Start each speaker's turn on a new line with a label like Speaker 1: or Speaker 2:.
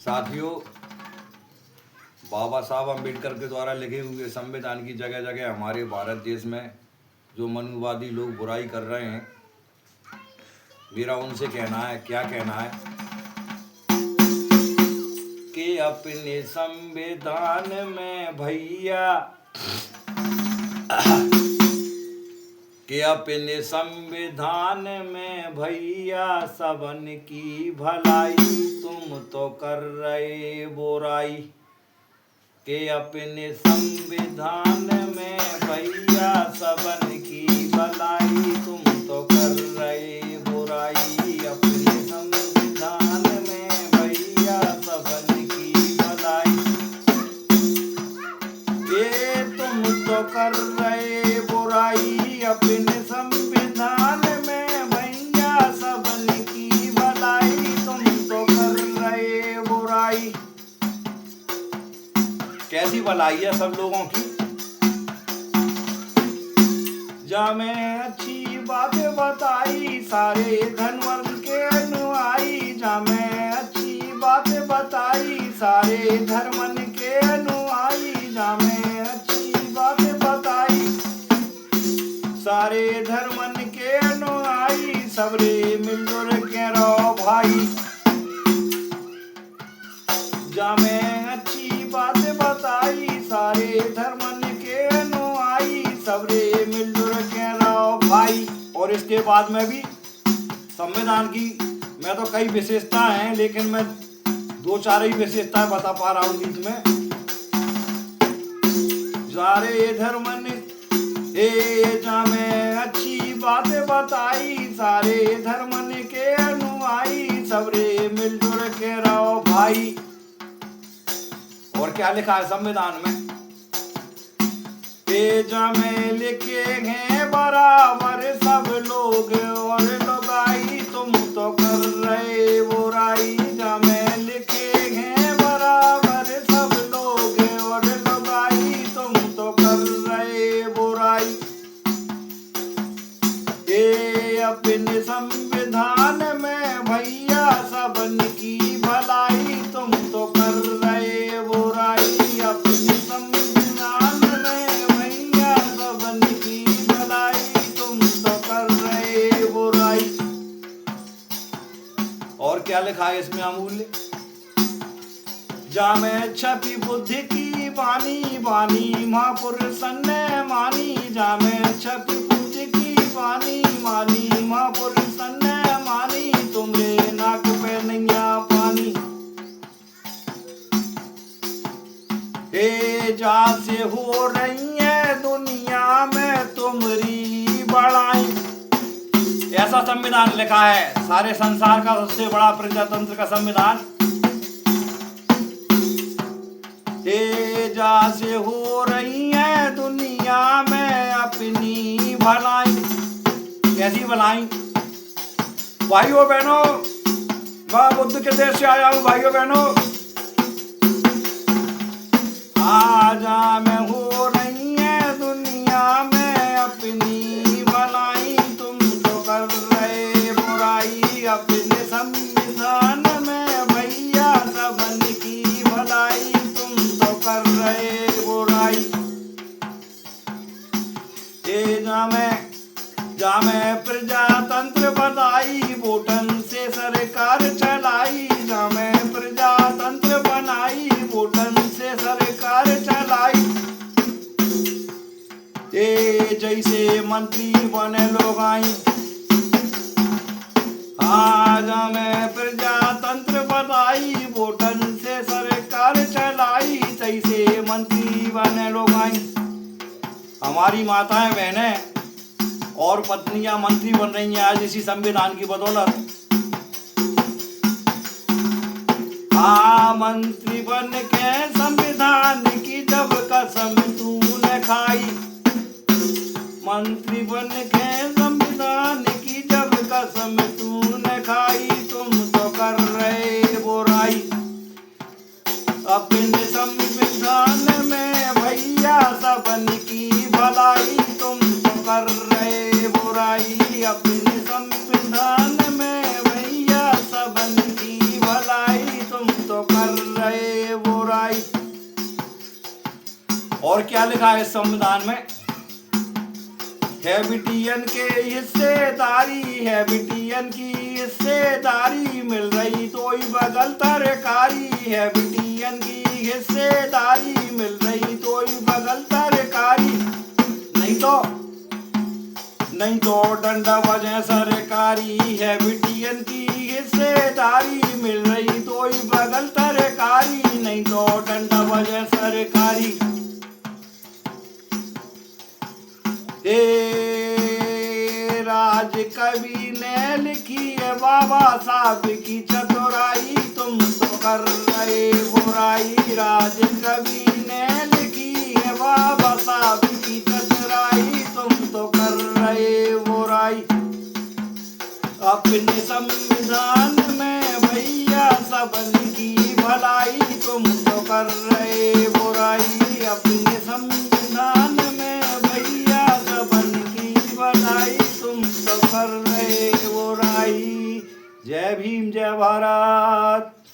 Speaker 1: साथियों, बाबा साहब अम्बेडकर के द्वारा लिखे हुए संविधान की जगह जगह हमारे भारत देश में जो मनुवादी लोग बुराई कर रहे हैं, मेरा उनसे कहना है, क्या कहना है कि अपने संविधान में भैया अपने संविधान में भैया सबन की भलाई तुम तो कर रहे बुराई। के अपने संविधान में भैया सबन की भलाई तुम तो कर रहे बुराई। अपने संविधान में भैया सबन की भलाई, ये तुम तो कर रहे बुराई। अपने संविधान में भैया सबन की भलाई तुम तो कर रहे बुराई। कैसी भलाई है सब लोगों की? जा मैं अच्छी बातें बताई सारे धनवर्ग के अनुयायी। जा मैं अच्छी बातें बताई सारे धर्मन के अनुयायी। जा मैं अच्छी बातें बताई सारे धर्मन के अनुयायी। सबरे मिलजुल के रहो भाई। जा मैं अच्छी बातें बताई सारे धर्मन के अनुयायी। सबरे मिलजुल के रहो भाई। और इसके बाद में भी संविधान की मैं तो कई विशेषताएं हैं, लेकिन मैं दो चार ही विशेषताएं बता पा रहा हूँ बीच में। सारे धर्मन जा मैं अच्छी बातें बताई सारे धर्मन के अनुयायी। सबरे मिलजुल के रहो भाई। और क्या लिखा है संविधान में? जा में लिखे हैं बराबर सब लोग और लुगाई तुम तो कर रहे बुराई। जा में लिखे हैं बराबर सब लोग और लुगाई तुम तो कर रहे बुराई। ये अपने संविधान में भैया सबन की भलाई तुम तो कर रहे बुराई। अपने संविधान में भैया सबन की भलाई तुम तो कर रहे बुराई। और क्या लिखा है इसमें अमूल्य? जा मैं छपी बुद्धि की बानी बानी महापुरुषन ने मानी। जा मैं छपी बुद्धि की बानी मानी महापुरुषन ने मानी। तुमरे नाक पे नैया पानी। जा से हो रही है दुनिया में तुम्हारी बड़ाई। ऐसा संविधान लिखा है, सारे संसार का सबसे बड़ा प्रजातंत्र का संविधान। जा से हो रही है दुनिया में अपनी भलाई। कैसी भलाई? भाइयों बहनों, मैं बुद्ध के देश से आया हूँ। भाइयों बहनों, आजा में हो रही है दुनिया में अपनी भलाई तुम तो कर रहे बुराई। अपने संविधान में भैया सबन की भलाई तुम तो कर रहे बुराई। जा मैं प्रजातंत्र बनाई वोटन से सरकार चलाई। जा मैं प्रजातंत्र बनाई वोटन से सरकार चलाई। जैसे मंत्री बने लोग आई। जा मैं प्रजातंत्र बनाई वोटन से सरकार चलाई। जैसे मंत्री बने लोग आई। हमारी माताएं बहनें और पत्नियां मंत्री बन रही हैं आज इसी संविधान की बदौलत। मंत्री बन के संविधान की जब कसम तूने खाई। मंत्री बन के संविधान की जब कसम तूने खाई तुम तो कर रहे बुराई। अपने संविधान में भैया सबन की भलाई तुम तो कर रहे बुराई। अपने संविधान में भैया सबन की भलाई तुम तो कर रहे बुराई। और क्या लिखा है संविधान में? है बिटियन के हिस्सेदारी, है बिटियन की हिस्सेदारी मिल रही तो ही बगल तरकारी, है बिटियन की हिस्सेदारी मिल रही तो ही बगल तरकारी। नहीं तो डंडा बजे सरकारी, है बिटियन की हिस्सेदारी मिल रही तो ही बगल तरकारी, नहीं तो डंडा बजे सरकारी। राज कवि ने लिखी है बाबा साहब की चतुराई, तुम तो कर रहे बुराई। राज कवि ने लिखी है बाबा साहब की चतुराई, तुम तो कर रहे बुराई। अपने संविधान में भैया सबन की भलाई, तुम तो कर रहे बुराई। अपने संविधान में भैया सबन की भलाई, तुम तो कर रहे बुराई। जय भीम, जय भारत।